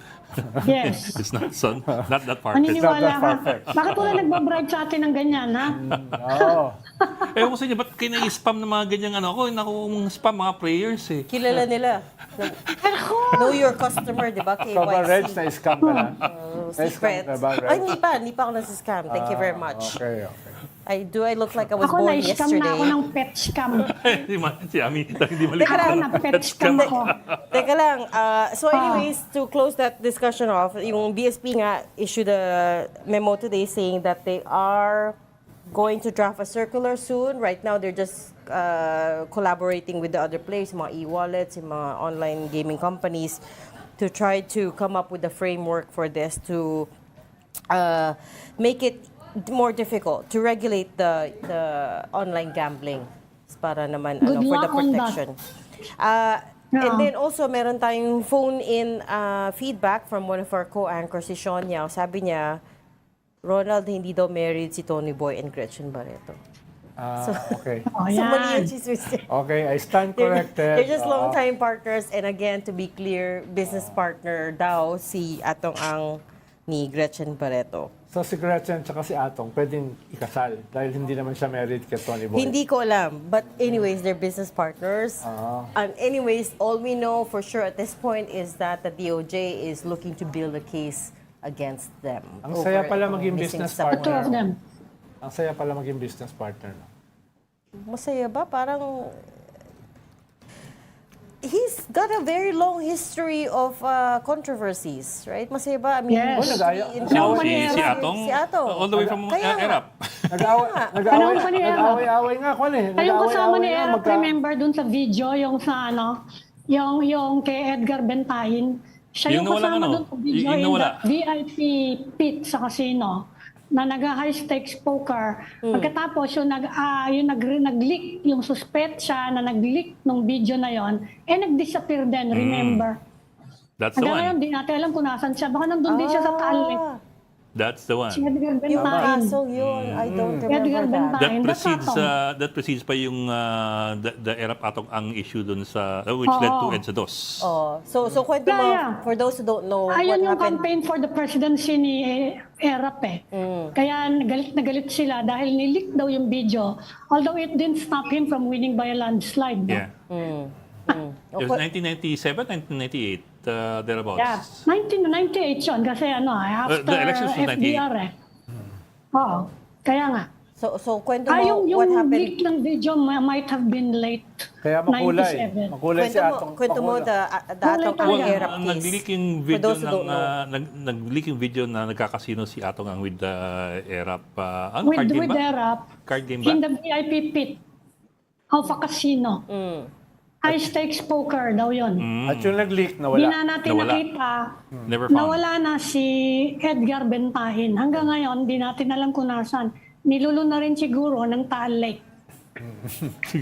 Yes. it's not that far. Maniniwala ka. perfect. Bakit wala nagbabribe sa atin ng ganyan, ha? Oo. Ewan ko sa inyo, ba't kayo na-spam ng mga ganyang ano? Ako, spam mga prayers eh. Kilala nila. Know your customer, di ba? Ikaw ba, Reg, KYC. na-scam ka na? Secret. Na-scam ka ba, Reg? Ay, hindi pa ako nasa-scam. Thank you very much. Okay. I look like I was Ako born na-scam na ako yesterday? ng pet scam. Si Ami, hindi mali. Teka lang. Ako na pet scam ako. Teka lang. So anyways, to close that discussion off, yung BSP nga issued a memo today saying that they are going to draft a circular soon. Right now, they're just collaborating with the other players, mga e-wallets, yung mga online gaming companies, to try to come up with a framework for this to make it more difficult to regulate the online gambling para naman Good for the luck on that. protection. And then also meron tayong phone-in feedback from one of our co-anchors, si Sean Yao. Sabi niya, Ronald, hindi daw married si Tony Boy and Gretchen Barreto. Okay. Oh, So mali yan. yung chismis niya. Okay, I stand corrected. They're just long-time partners. And again, to be clear, business partner daw si Atong Ang ni Gretchen Barreto. So si Gretchen tsaka si Atong pwedeng ikasal dahil hindi naman siya married kay Tony Boy. Hindi ko alam. But anyways, they're business partners. And anyways, all we know for sure at this point is that the DOJ is looking to build a case against them. Ang saya over pala itong maging missing business The Sabungeros. two of them. Ang saya pala maging business partner. No? Masaya ba? Parang he's got a very long history of controversies, right? Masaya ba? I mean, Yes. history nag-aya- in Nag-away terms Si of- Atong, Si Atong. all the way from Kaya nga. Erap. Panahon pa ni Erap. Nag-away-away nga, Kwan eh. Yung kasama ni Nag-away-away nga, Erap, remember dun sa video, yung sa yung kay Edgar Bentahin. Siya Yung yung nawala kasama ano? dun sa video Yung in nawala. the VIP pit sa casino na nag-high stakes poker. Pagkatapos yung nag-leak, yung suspect siya na nag-leak ng video na yon, nag-disappear din, remember? That's the Hanggang ngayon, one. di natin alam kung nasan siya. Baka nandun din siya sa Taal Lake. That's the one. Si Edgar Yung Bentahin. kaso yun, I don't Edgar remember that. Bentahin. That precedes pa yung the Erap Atong Ang issue dun sa which led to EDSA DOS. Oh, so kwento mo, Yeah. for those who don't know, Ayun what yung happened. campaign for the presidency ni Erap eh. Kaya galit na galit sila dahil nilik daw yung video. Although it didn't stop him from winning by a landslide. No? Yeah. It was 1997, 1998, thereabouts. Yeah. 1998 yun kasi after The elections was 98. FDR eh. Oo. Kaya nga. So kwento mo, Yung what happened? leak ng video might have been late. Kaya makulay. 97. Makulay si Atong. Kwento mo the Atong Ang Kulay Erap Well, case. nag-leak yung For video those who don't know. nag-leak yung video na nagkakasino si Atong Ang with the Erap. Ano, card game With ba? Erap. Card game ba? In the VIP pit of a casino. High stakes poker daw yun. At yung nag-leak, Di nawala. na natin Nawala. nakita. Never found. Nawala na si Edgar Bentahin. Hanggang ngayon, di natin alam kung nasan. Nilulo na rin siguro ng Taal Lake.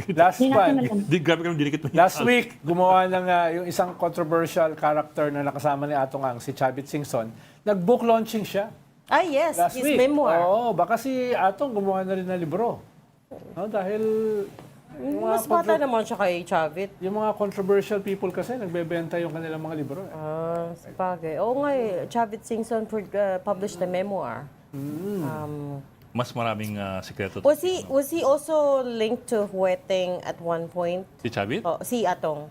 Last Di natin one. alam. Grabe ka dinikit mo. Last week, gumawa ng yung isang controversial character na nakasama ni Atong Ang, si Chavit Singson. Nag-book launching siya. Ah, yes, Last his week. memoir. Oo, baka si Atong gumawa na rin ng libro. No, dahil yung Mas bata naman siya kay Chavit. yung mga controversial people kasi nagbebenta yung kanilang mga libro. Eh. Sabagay. Oo nga eh, Chavit Singson published a memoir. Mas maraming sikreto. Was he also linked to Hueteng at one point? Si Chavit? Oh, si Atong.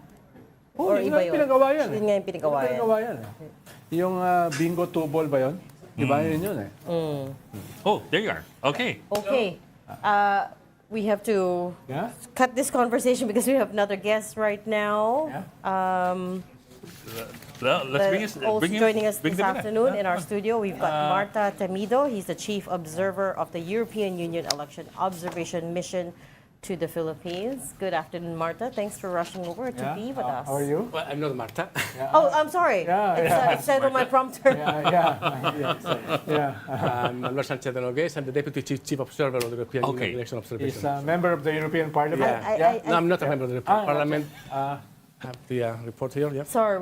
Oh, Or yun iba nga yun? yung pinagawa yan. Yun nga yung pinagawa yan. Pinagawa yan. Yung bingo two-ball ba yun? Di ba yun eh? Oh, there you are. Okay. Okay. We have to Yeah? cut this conversation because we have another guest right now. Well, let's bring Also joining us bring this them in. afternoon in our studio, we've got Marta Temido. He's the Chief Observer of the European Union Election Observation Mission to the Philippines. Good afternoon, Marta. Thanks for rushing over to be with us. How are you? Well, I'm not Marta. Oh, I'm sorry. Yeah, It said on my prompter. I'm Manuel Sanchez de Nogues. I'm the Deputy Chief Observer of the European Okay. Union Election Observation. He's a member of the European Parliament. No, I'm not a member of the European Parliament. Uh, I have the report here. Yeah. Sorry,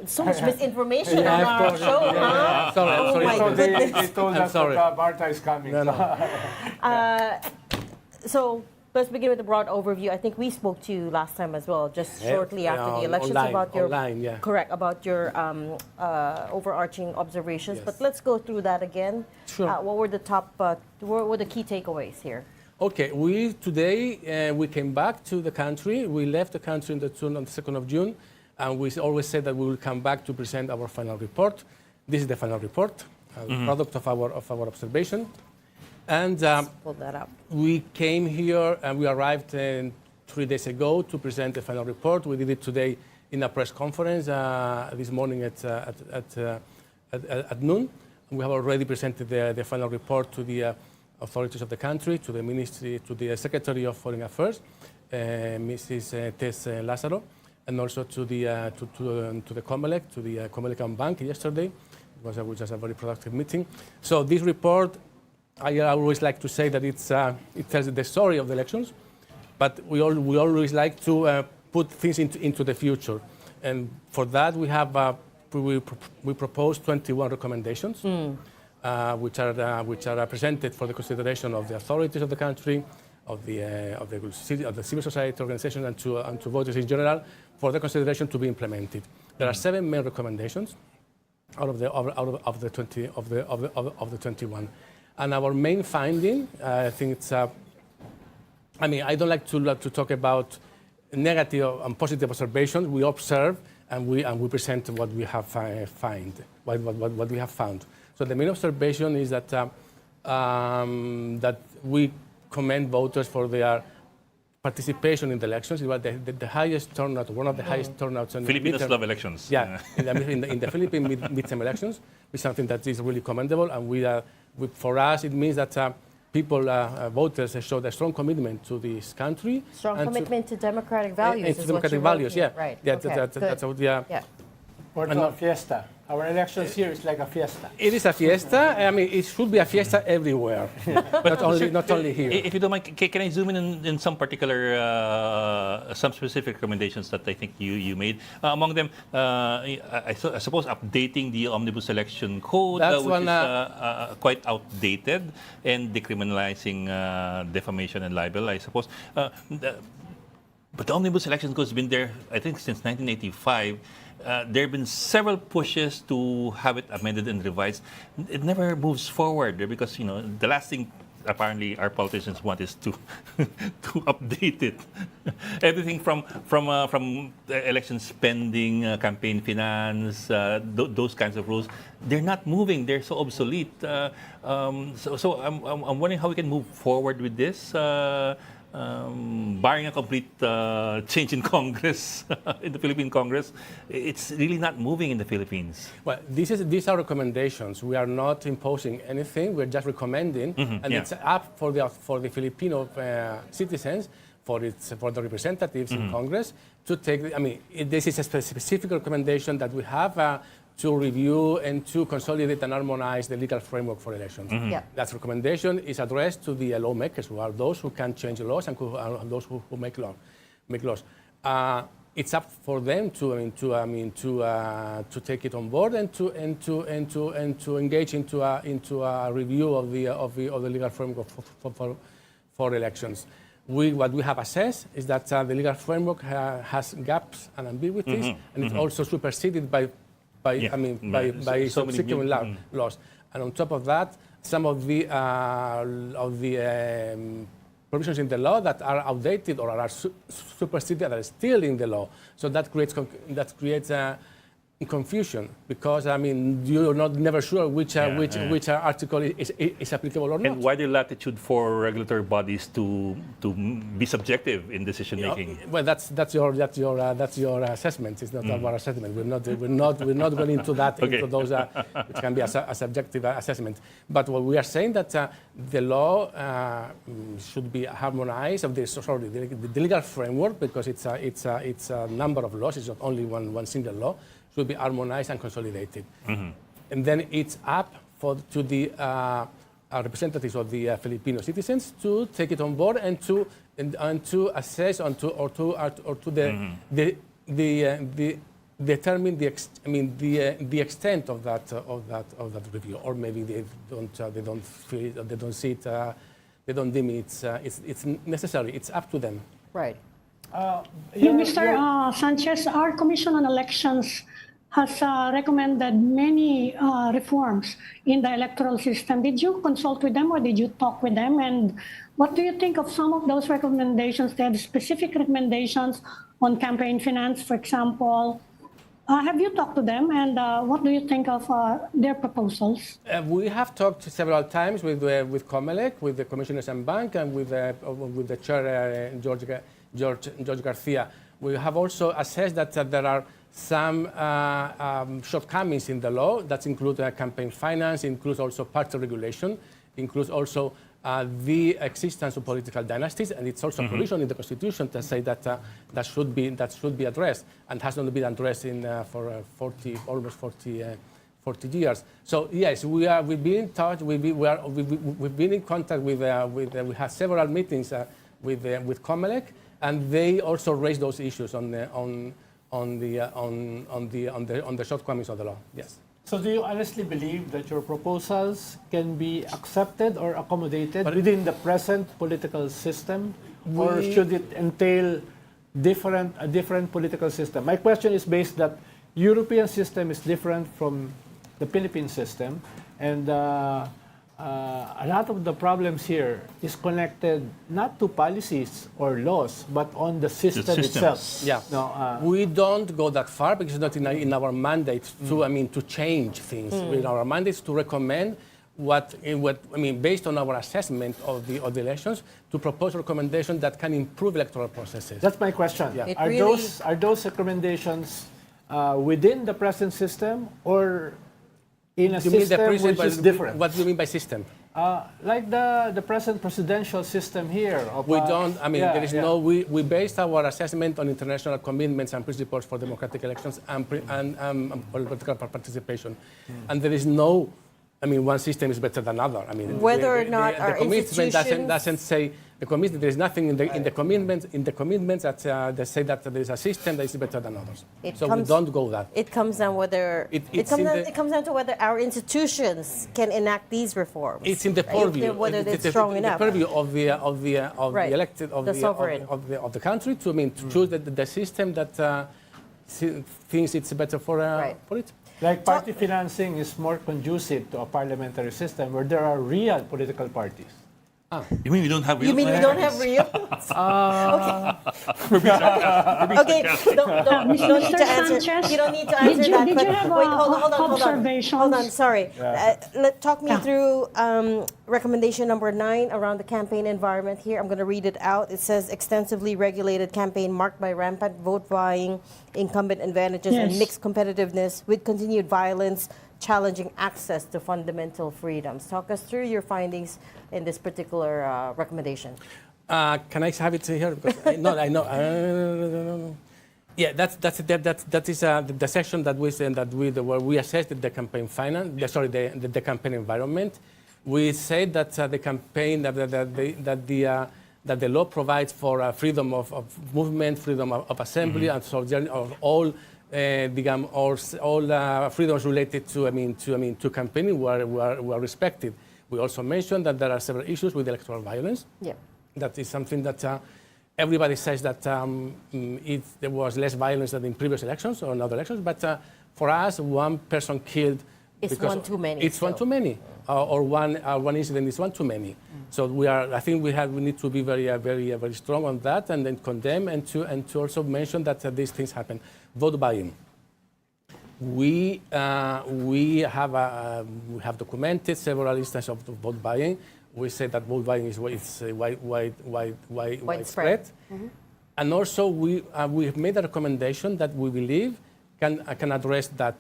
so much misinformation Yeah, on of our course. show, huh? Sorry, I'm Oh sorry. my so they goodness. told I'm us sorry. that Marta is coming. No, no. So let's begin with a broad overview. I think we spoke to you last time as well, just shortly after the elections, online, about your online, yeah. correct about your overarching observations. Yes. But let's go through that again. Sure. What were the top? What were the key takeaways here? Okay, today we came back to the country. We left the country on the 2nd of June, and we always said that we will come back to present our final report. This is the final report, product of our observation. And Pull that up. we came here and we arrived 3 days ago to present the final report. We did it today in a press conference this morning at noon. We have already presented the final report to the authorities of the country, to the ministry, to the Secretary of Foreign Affairs, Mrs. Tess Lazaro, and also to the COMELEC, to the Comelec Bank yesterday. It was a very productive meeting. So this report, I always like to say that it tells the story of the elections, but we always like to put things into the future. And for that, we propose 21 recommendations, which are presented for the consideration of the authorities of the country, of the civil society organizations, and to voters in general, for the consideration to be implemented. There are 7 main recommendations out of the 21. And our main finding, I think it's, I don't like to talk about negative and positive observations. We observe and we present what we have what we have found. So the main observation is that that we commend voters for their participation in the elections. It was the highest turnout, one of the highest turnouts. Filipinos love elections. Yeah, in the Philippine midterm elections, it's something that is really commendable, and for us it means that voters showed a strong commitment to this country. Strong and commitment to democratic values. to is democratic what you wrote values, here. yeah. Right. Yeah, Okay. that's Good. yeah. Or to a fiesta. Our elections here is like a fiesta. It is a fiesta. It should be a fiesta everywhere, not only here. If you don't mind, can I zoom in some particular, some specific recommendations that I think you made? Among them, I suppose updating the Omnibus Election Code, That's which one, is quite outdated, and decriminalizing defamation and libel, I suppose. But the Omnibus Election Code has been there, I think, since 1985. There have been several pushes to have it amended and revised. It never moves forward because, the last thing apparently our politicians want is to update it. Everything from election spending, campaign finance, those kinds of rules, they're not moving. They're so obsolete. So I'm wondering how we can move forward with this. Barring a complete change in Congress, in the Philippine Congress, it's really not moving in the Philippines. Well, these are recommendations. We are not imposing anything. We're just recommending, and it's up for the Filipino citizens, for the representatives in Congress to take. This is a specific recommendation that we have. To review and to consolidate and harmonize the legal framework for elections. Yeah. That recommendation is addressed to the lawmakers, who are those who can change the laws and who are those who make laws. It's up for them to take it on board and to engage into a review of the legal framework for elections. What we have assessed is that the legal framework has gaps and ambiguities, and it's also superseded by subsequent laws. And on top of that, some of the provisions in the law that are outdated or are superseded are still in the law. So that creates confusion, because I mean you're never sure which article is applicable or not. And wider latitude for regulatory bodies to be subjective in decision making. Well, that's your assessment. It's not our assessment. We're not going into that into those which can be a subjective assessment. But what we are saying that the law should be harmonized of the legal framework, because it's a number of laws. It's not only one single law. Should be harmonized and consolidated. And then it's up to the representatives of the Filipino citizens to take it on board and to assess determine the extent of that review, or maybe they don't deem it's necessary. It's up to them. Right. Mr. Sanchez, our Commission on Elections has recommended many reforms in the electoral system. Did you consult with them or did you talk with them? And what do you think of some of those recommendations? They have specific recommendations on campaign finance, for example. Have you talked to them, and what do you think of their proposals? We have talked several times with COMELEC, with the Commissioners and Bank, and with the chair, George Garcia. We have also assessed that there are some shortcomings in the law that include campaign finance, includes also party regulation, includes also the existence of political dynasties, and it's also a provision in the Constitution to say that that should be addressed, and has not been addressed for almost 40 years. So yes, we've been in touch. We've been in contact with. We had several meetings with COMELEC, and they also raised those issues on the shortcomings of the law. Yes. So do you honestly believe that your proposals can be accepted or accommodated within the present political system, or should it entail a different political system? My question is based that European system is different from the Philippine system, and a lot of the problems here is connected not to policies or laws, but on the system itself. Yeah. No, we don't go that far because it's not in our mandate to change things. In our mandate is to recommend based on our assessment of the elections, to propose recommendations that can improve electoral processes. that's my question. Yeah. Are those recommendations within the present system, or in a system which is different? What do you mean by system? Like the present presidential system here. We don't, there is no, we based our assessment on international commitments and principles for democratic elections and political participation. And there is no, one system is better than another. Whether or not our commitment institutions doesn't say, there is nothing in the commitments that say that there is a system that is better than others. We don't go that. It comes down it comes down to whether our institutions can enact these reforms. It's in the purview. Whether it's strong enough. The purview of the elected of the country to choose the system that thinks it's better for it. Like party financing is more conducive to a parliamentary system where there are real political parties. You mean we don't have real? You mean we don't have real? Okay. Don't need to answer. You don't need to answer that. Did you have wait, hold observations? on. Sorry. Talk me through recommendation number 9 around the campaign environment here. I'm going to read it out. It says extensively regulated campaign marked by rampant vote buying, incumbent advantages, and mixed competitiveness with continued violence, challenging access to fundamental freedoms. Talk us through your findings in this particular recommendation. Can I have it here? Because I know. Yeah, that is the section that we said where we assessed the campaign finance. The campaign environment. We said that the campaign that the law provides for freedom of movement, freedom of assembly, and sojourn of all. All freedoms related to campaigning were respected. We also mentioned that there are several issues with electoral violence. Yeah. That is something that everybody says that there was less violence than in previous elections or in other elections. But for us, one person killed. It's one too many. It's one too many, or one incident is one too many. So I think we need to be very strong on that, and then condemn and to also mention that these things happen. Vote buying. we have documented several instances of vote buying. We say that vote buying is widespread. And also we have made a recommendation that we believe can address that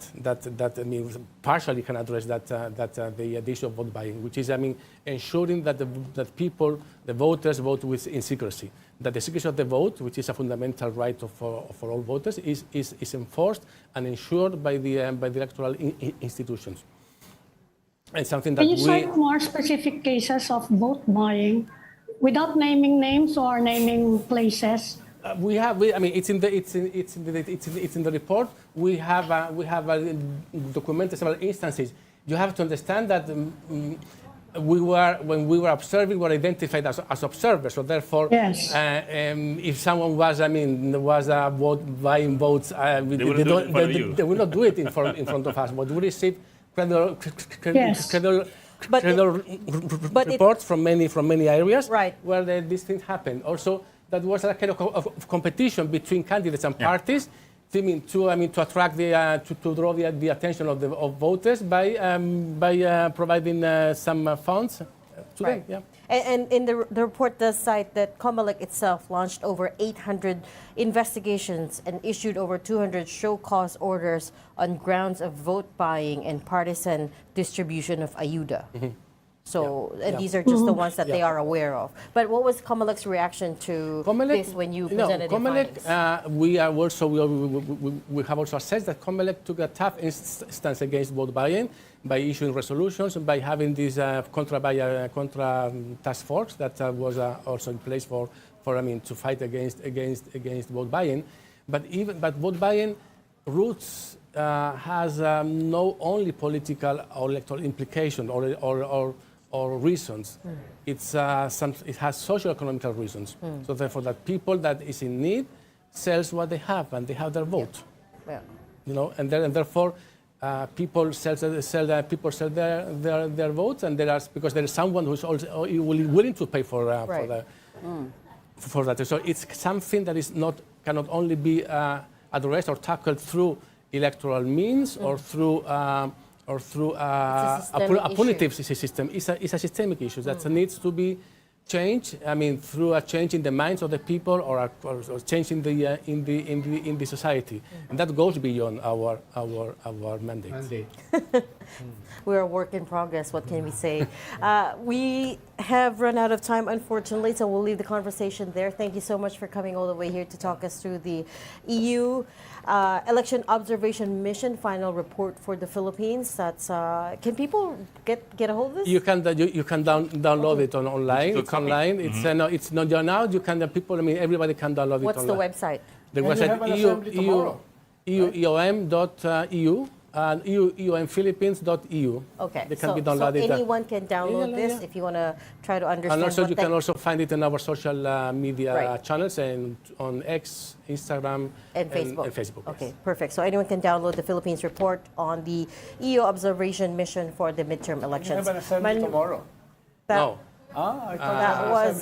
I mean, partially can address the issue of vote buying, which is, I mean, ensuring that that people, the voters, vote in secrecy. That the secrecy of the vote, which is a fundamental right for all voters, is enforced and ensured by the electoral institutions. And something that Can you cite more specific cases of vote buying without naming names or naming places? I mean, it's in the report. We have documented several instances. You have to understand that when we were observing, we were identified as observers. So therefore, Yes. If someone was buying votes, they will not do it in front of us. But we received credible reports from many areas where these things happen. Also, that was a kind of competition between candidates and parties, to attract to draw the attention of voters by providing some funds to them. Yeah. And in the report does cite that COMELEC itself launched over 800 investigations and issued over 200 show cause orders on grounds of vote buying and partisan distribution of ayuda. So these are just the ones that they are aware of. But what was COMELEC's reaction to this when you presented your findings? We have also assessed that COMELEC took a tough stance against vote buying by issuing resolutions and by having this contra task force that was also in place to fight against vote buying. But vote buying roots has no only political or electoral implication or reasons. It has social-economical reasons. So therefore, that people that is in need sells what they have, and they have their vote. Yeah. And therefore, people sell their votes, and because there is someone who's also willing to pay for that. So it's something that cannot only be addressed or tackled through electoral means or through a punitive system. It's a systemic issue that needs to be changed. I mean, through a change in the minds of the people or change in the society, and that goes beyond our mandate. We're a work in progress. What can we say? We have run out of time, unfortunately, so we'll leave the conversation there. Thank you so much for coming all the way here to talk us through the EU Election Observation Mission final report for the Philippines. That's can people get a hold of this? You can download it online. It's online. It's not now. You can everybody can download it. What's online. the website? The website euom.eu. And euomphilippines.eu. Okay, They can be downloaded. So anyone can download this if you want to try to understand. And also you can also find it in our social media channels and on X, Instagram, and Facebook. Okay, perfect. So anyone can download the Philippines report on the EU observation mission for the midterm elections. You have an assembly tomorrow. No. I thought That was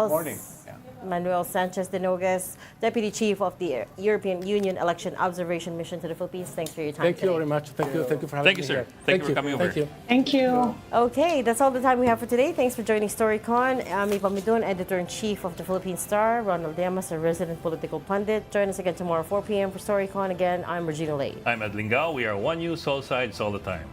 morning. Manuel Sanchez de Nogues, Deputy Chief of the European Union Election Observation Mission to the Philippines. Thanks for your time Thank today. you very much. Thank you for having me sir. here. Thank you for coming over. Thank you. Thank you. Okay, that's all the time we have for today. Thanks for joining Storycon. I'm Ipamidun, Editor-in-Chief of the Philippine Star. Ronald Llamas, a resident political pundit. Join us again tomorrow, 4 p.m. for Storycon. Again, I'm Regina Lay. I'm Ed Lingao. We are One News, all sides, all the time.